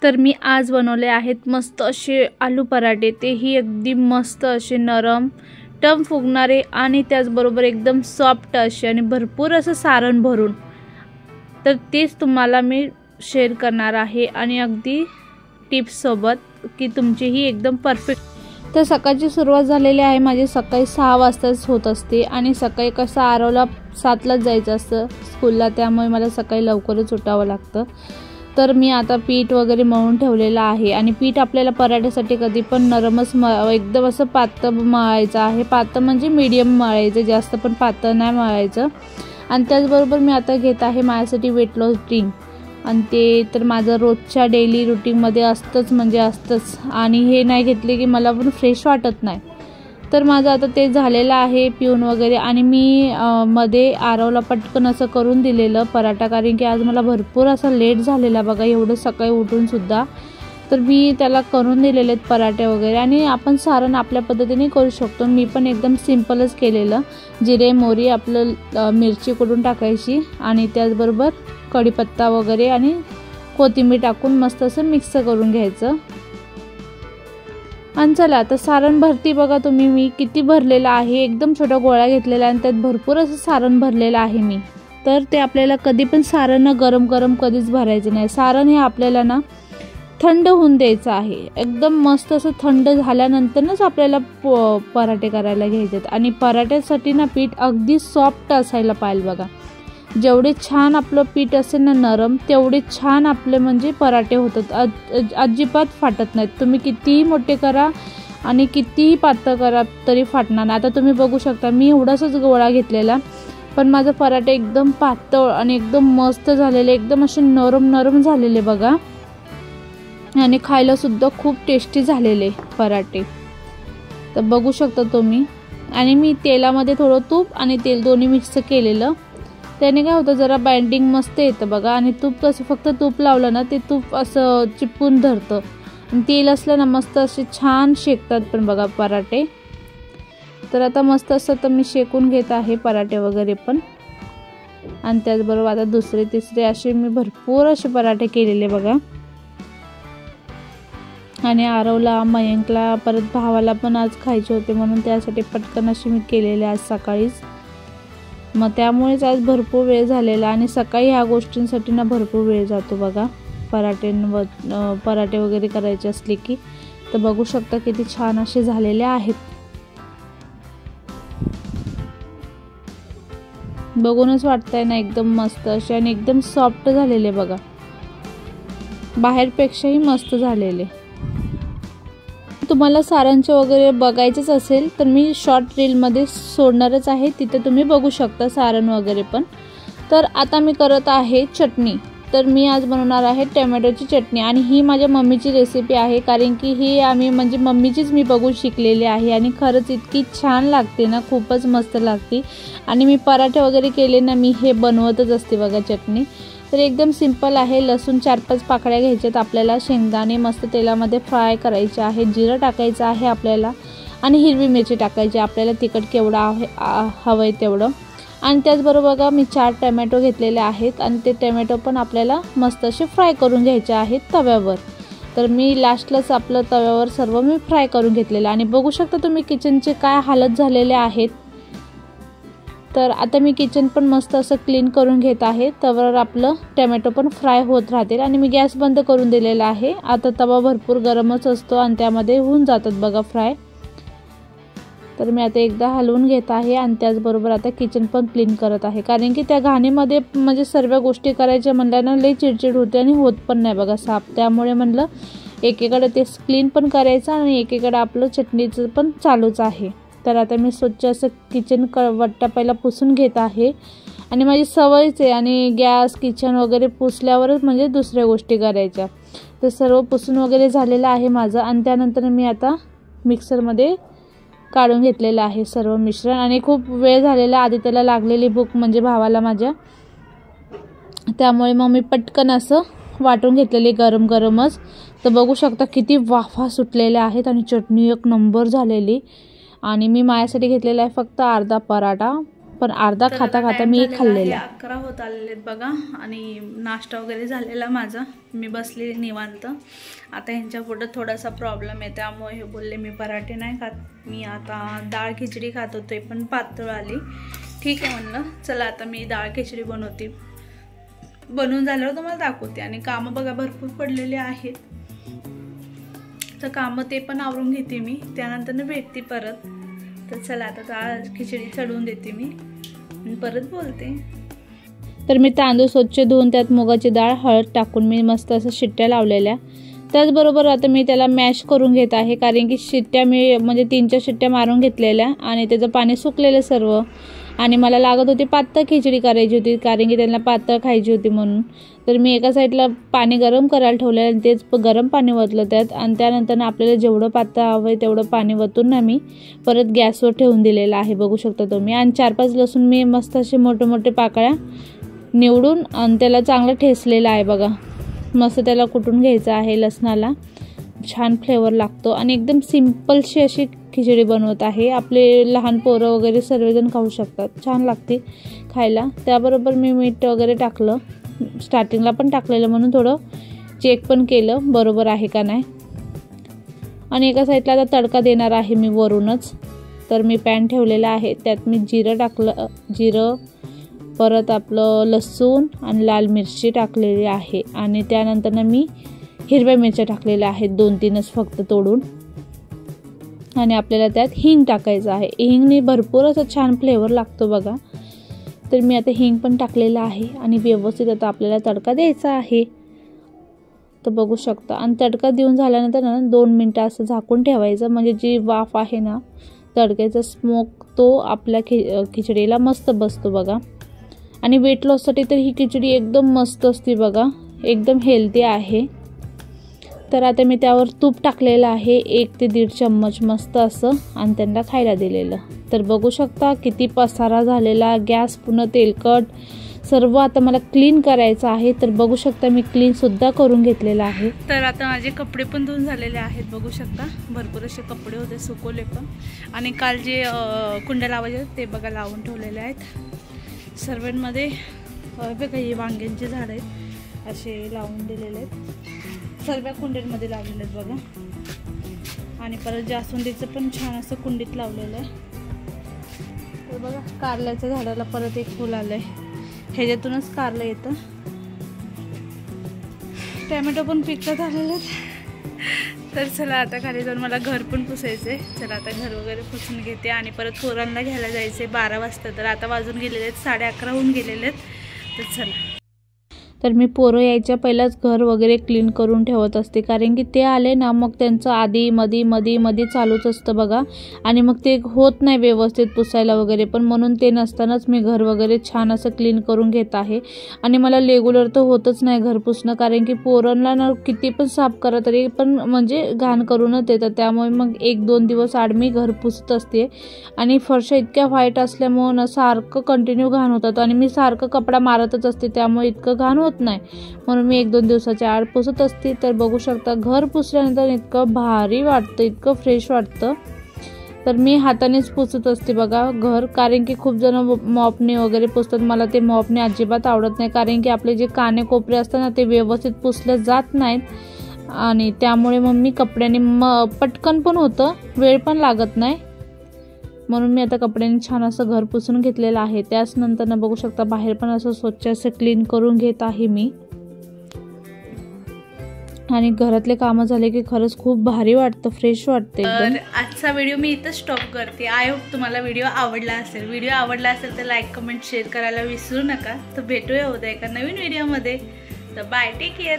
तर मी आज बनवले आहेत मस्त असे आलू पराठे, तेही अगदी मस्त असे नरम टम फुगणारे आणि त्याचबरोबर एकदम सॉफ्ट असे आणि भरपूर असं सारण भरून। तर तेच तुम्हाला मी शेअर करणार आहे आणि अगदी टिप्स सोबत की तुमचीही एकदम परफेक्ट। तर सकाळची सुरुवात झालेली आहे माझी, सकाळी 6 वाजताच होत असते आणि सकाळी कसं आरवला 7लाच जायचं असतं स्कूलला, त्यामुळे मला सकाळी लवकरच उठावं लागतं। तर मी आता पीठ वगैरे मळून ठेवलेलं आहे आणि पीठ आपल्याला पराठ्यासाठी कधी पण नरमच एकदम असं पातळ मळायचं आहे। पातळ म्हणजे मीडियम मळायचं, जास्त पण पातळ नाही मळायचं। आणि त्याचबरोबर मी आता घेत आहे माझ्यासाठी वेट लॉस ड्रिंक, आणि ते तर माझं रोजच्या डेली रुटीनमध्ये असतंच म्हणजे असतंच, आणि हे नाही घेतले की मला पण फ्रेश वाटत नाही। तर माझं आता ते झालेलं आहे पिऊन वगैरे, आणि मी मध्ये आरवला पटकन असं करून दिलेलं पराठा, कारण की आज मला भरपूर असा लेट झालेला बघा, एवढं सकाळी उठून सुद्धा। तर मी त्याला करून दिलेले आहेत पराठे वगैरे, आणि आपण सारण आपल्या पद्धतीने करू शकतो। मी पण एकदम सिंपलच केलेलं, जिरे मोहरी आपलं मिरची कुटून टाकायची आणि त्याचबरोबर कढीपत्ता वगैरे आणि कोथिंबीर टाकून मस्त असं मिक्स करून घ्यायचं। आणि चला आता सारण भरती बघा तुम्ही मी किती भरलेलं आहे, एकदम छोटा गोळा घेतलेला आणि त्यात भरपूर असं सारण भरलेलं आहे मी। तर ते आपल्याला कधी पण सारण गरम गरम कधीच भरायचं नाही, सारण हे आपल्याला ना थंड होऊन द्यायचं आहे। एकदम मस्त असं थंड झाल्यानंतरच आपल्याला पराठे करायला घ्यायचे। आणि पराठ्यासाठी ना पीठ अगदी सॉफ्ट असायला पाहिजे बघा, जेवढे छान आपलं पीठ असेल ना नरम, तेवढे छान आपले म्हणजे पराठे होतात, अजिबात फाटत नाहीत। तुम्ही कितीही मोठे करा आणि कितीही पातळ करा तरी फाटणार नाही। आता तुम्ही बघू शकता मी एवढासाच गोळा घेतलेला, पण माझं पराठे एकदम पातळ आणि एकदम मस्त झालेले, एकदम असे नरम नरम झालेले बघा, आणि खायला सुद्धा खूप टेस्टी झालेले पराठे। तर बघू शकता तुम्ही, आणि मी तेलामध्ये थोडं तूप आणि तेल दोन्ही मिक्स केलेलं, त्याने काय होतं जरा बाइंडिंग मस्त येतं बघा। आणि तूप कसं फक्त तूप लावलं ना ते तूप असं चिपकून धरतं, आणि तेल असलं ना मस्त असे छान शेकतात पण बघा पराठे। तर आता मस्त असं तर मी शेकून घेत आहे पराठे वगैरे पण, आणि त्याचबरोबर आता दुसरे तिसरे असे मी भरपूर असे पराठे केलेले बघा। आणि आरवला मयंकला परत भावाला पण आज खायचे होते, म्हणून त्यासाठी पटकन असे मी केलेले आज सकाळीच। मग त्यामुळेच आज भरपूर वेळ झालेला, आणि सकाळी ह्या गोष्टींसाठी ना भरपूर वेळ जातो बघा, पराठे वगैरे करायचे असले की। तर बघू शकता किती छान असे झालेले आहेत, बघूनच वाटतंय ना एकदम मस्त असे, आणि एकदम सॉफ्ट झालेले बघा, बाहेरपेक्षाही मस्त झालेले। तुम्हाला सारांचे वगैरे बघायचंच असेल तर मी शॉर्ट रीलमध्ये सोडणारच आहे, तिथे तुम्ही बघू शकता सारण वगैरे पण। तर आता मी करत आहे चटणी, तर मी आज बनवणार आहे टोमॅटोची चटणी, आणि ही माझ्या मम्मीची रेसिपी आहे, कारण की ही आम्ही म्हणजे मम्मीचीच मी बघून शिकलेली आहे, आणि खरंच इतकी छान लागते ना, खूपच मस्त लागते। आणि मी पराठे वगैरे केले ना मी हे बनवतच असते बघा चटणी। तर एकदम सिंपल आहे, लसूण 4-5 पाकळ्या घ्यायच्यात आपल्याला, शेंगदाणे मस्त तेलामध्ये फ्राय करायचे आहे, जिरं टाकायचं आहे आपल्याला, आणि हिरवी मिरची टाकायची आपल्याला, तिखट केवढं हवं आहे तेवढं। आणि त्याचबरोबर बघा मी 4 टोमॅटो घेतलेले आहेत, आणि ते टोमॅटो पण आपल्याला मस्त असे फ्राय करून घ्यायचे आहेत तव्यावर। तर मी लास्टलाच आपलं तव्यावर सर्व मी फ्राय करून घेतलेलं, आणि बघू शकता तुम्ही किचनचे काय हालत झालेले आहेत। तर आता मी किचन पण मस्त असं क्लीन करून घेत आहे, तवर आपलं टोमॅटो पण फ्राय होत राहतील। आणि मी गॅस बंद करून दिलेला आहे, आता तवा भरपूर गरमच असतो आणि त्यामध्ये होऊन जातात बघा फ्राय। तर मी आता एकदा हलवून घेत आहे, आणि त्याचबरोबर आता किचन पण क्लीन करत आहे, कारण की त्या घाणीमध्ये म्हणजे सर्व गोष्टी करायच्या म्हणल्यानं लई चिडचिड होते आणि होत पण नाही बघा साफ। त्यामुळे म्हणलं एकीकडे ते क्लीन पण करायचं आणि एकीकडे आपलं चटणीचं पण चालूच आहे। तर आता मी स्वच्छ असं किचन वट्टा पहिला पुसून घेत आहे, आणि माझी सवयच आहे, आणि गॅस किचन वगैरे पुसल्यावरच म्हणजे दुसऱ्या गोष्टी करायच्या। तर सर्व पुसून वगैरे झालेलं आहे माझं, आणि त्यानंतर मी आता मिक्सरमध्ये काढून घेतलेलं आहे सर्व मिश्रण। आणि खूप वेळ झालेला, आधी त्याला लागलेली भूक म्हणजे भावाला माझ्या, त्यामुळे मग मी पटकन असं वाटून घेतलेली गरम गरमच। तर बघू शकता किती वाफा सुटलेल्या आहेत, आणि चटणी एक नंबर झालेली। आणि मी माझ्यासाठी घेतलेला आहे फक्त अर्धा पराठा, पण अर्धा खाता खाता मी खाल्लेला. 11 होत आलेले बघा आणि नाश्ता वगैरे झालेला माझा. मी बसले निवांत. आता ह्यांच्या पोटात थोडासा प्रॉब्लेम आहे त्यामुळे हे बोलले मी पराठे नाही खात, मी आता डाळ खिचडी खात होते पण पातळ आली. ठीक आहे म्हणलं, चला आता मी डाळ खिचडी बनवते. बनवून झाल्यावर तुम्हाला दाखवते. आणि कामं बघा भरपूर पडलेले आहेत, तर कामं ते पण आवरून घेते मी, त्यानंतर भेटते परत. तर चला आता डाळ खिचडी चढवून देते मी आणि परत बोलते. तर मी तांदूळ स्वच्छ धुवून त्यात मुगाची डाळ हळद टाकून मी मस्त असं शिट्ट्या लावलेल्या. त्याचबरोबर आता मी त्याला मॅश करून घेत आहे, कारण की शिट्ट्या मी म्हणजे 3-4 शिट्ट्या मारून घेतलेल्या आणि त्याचं पाणी सुकलेलं सर्व. आणि मला लागत होती पातळ खिचडी करायची होती, कारण की त्यांना पातळ खायची होती म्हणून. तर मी एका साईडला पाणी गरम करायला ठेवलं आणि तेच गरम पाणी ओतलं त्यात. आणि त्यानंतर आपल्याला जेवढं पातळ हवं आहे तेवढं पाणी ओतून ना मी परत गॅसवर ठेवून दिलेलं आहे, बघू शकता तुम्ही. आणि 4-5 लसूण मी मस्त असे मोठे मोठे पाकळ्या निवडून आणि त्याला चांगलं ठेसलेलं आहे बघा. मस्त त्याला कुटून घ्यायचं आहे लसणाला, छान फ्लेवर लागतो. आणि एकदम सिम्पलशी अशी खिचडी बनवत आहे. आपले लहान पोरं वगैरे सर्वजण खाऊ शकतात, छान लागते खायला. त्याबरोबर मी मीठ वगैरे टाकलं, स्टार्टिंगला पण टाकलेलं म्हणून थोडं चेक पण केलं बरोबर आहे का नाही. आणि एका साईडला आता तडका देणार आहे मी वरूनच. तर मी पॅन ठेवलेला आहे, त्यात मी जिरं टाकलं, जिरं परत आपलं लसूण आणि लाल मिरची टाकलेली आहे. आणि त्यानंतर मी हिरव्या मिरच्या टाकलेल्या आहेत 2-3च फक्त तोडून. आणि आपल्याला त्यात हिंग टाकायचं आहे. हिंगने भरपूर असं छान फ्लेवर लागतो बघा. तर मी आता हिंग पण टाकलेलं आहे आणि व्यवस्थित आता आपल्याला तडका द्यायचा आहे, तर बघू शकता. आणि तडका देऊन झाल्यानंतर ना 2 मिनटं असं झाकून ठेवायचं, म्हणजे जी वाफ आहे ना तडक्याचा स्मोक तो आपल्या खिचडीला मस्त बसतो बघा. आणि वेट लॉससाठी तर ही खिचडी एकदम मस्त असते बघा, एकदम हेल्दी आहे. तर आता मी त्यावर तूप टाकलेलं आहे 1 ते 1.5 चम्मच मस्त असं, आणि त्यांना खायला दिलेलं. तर बघू शकता किती पसारा झालेला, गॅस पूर्ण तेलकट सर्व आता मला क्लीन करायचं आहे. तर बघू शकता मी क्लीन सुद्धा करून घेतलेला आहे. तर आता माझे कपडे पण धुवून झालेले आहेत, बघू शकता. भरपूर असे कपडे होते, सुकवले पण. आणि काल जे कुंड्या लावायचे ते बघा लावून ठेवलेले आहेत सर्वांमध्ये. बघा हे वांग्यांचे झाड आहेत असे लावून दिलेले आहेत, सर्व कुंड्यांमध्ये लावलेले आहेत बघा. आणि परत जास्वंदीचं पण छान असं कुंडीत लावलेलं आहे. तर बघा कारल्याच्या झाडाला परत एक फुल आलंय, ह्याच्यातूनच कारलं येतं. टॅमॅटो पण पिकत आलेले आहेत. तर चला आता खाली जाऊन मला घर पण पुसायचंय. चला आता घर वगैरे पुसून घेते आणि परत पोरांना घ्यायला जायचंय 12 वाजता. तर आता वाजून गेलेले आहेत 11:30 होऊन गेलेले आहेत. तर चला. तर मी पोरं यायच्या पहिलाच घर वगैरे क्लीन करून ठेवत असते, कारण की ते आले ना मग त्यांचं आधी मधी चालूच असतं बघा. आणि मग ते होत नाही व्यवस्थित पुसायला वगैरे पण, म्हणून ते नसतानाच मी घर वगैरे छान असं क्लीन करून घेत आहे. आणि मला रेग्युलर तर होतच नाही घर पुसणं, कारण की पोरांना ना किती पण साफ करा तरी पण म्हणजे घाण करूनच येतं. त्यामुळे मग 1-2 दिवस आड मी घर पुसत असते. आणि फरशा इतक्या व्हाईट असल्यामुळं ना सारखं कंटिन्यू घाण होतात आणि मी सारखं कपडा मारतच असते, त्यामुळे इतकं घाण होत नाही, म्हणून मी 1-2 दिवसाच्या आड पुसत असते. तर बघू शकता घर पुसल्यानंतर इतकं भारी वाटतं, इतकं फ्रेश वाटतं. तर मी हातानेच पुसत असते बघा घर, कारण की खूप जण मॉपने वगैरे पुसतात. मला ते मॉपने अजिबात आवडत नाही, कारण की आपले जे काने कोपरे असतात ना ते व्यवस्थित पुसले जात नाहीत. आणि त्यामुळे मग मी कपड्याने पटकन पण होतं, वेळ पण लागत नाही, म्हणून मी आता कपड्यांनी छान असं घर पुसून घेतलेलं आहे. त्याच नंतर बघू शकता बाहेर पण असं स्वच्छ असं क्लीन करून घेत आहे मी. आणि घरातले कामं झाले की खरंच खूप भारी वाटतं, फ्रेश वाटतं एकदम. आजचा व्हिडिओ मी इथं स्टॉप करते. आय होप तुम्हाला व्हिडिओ आवडला असेल. व्हिडिओ आवडला असेल तर लाईक कमेंट शेअर करायला विसरू नका. तर भेटूया उद्या एका नवीन व्हिडिओमध्ये. तर बाय, टेक केअर.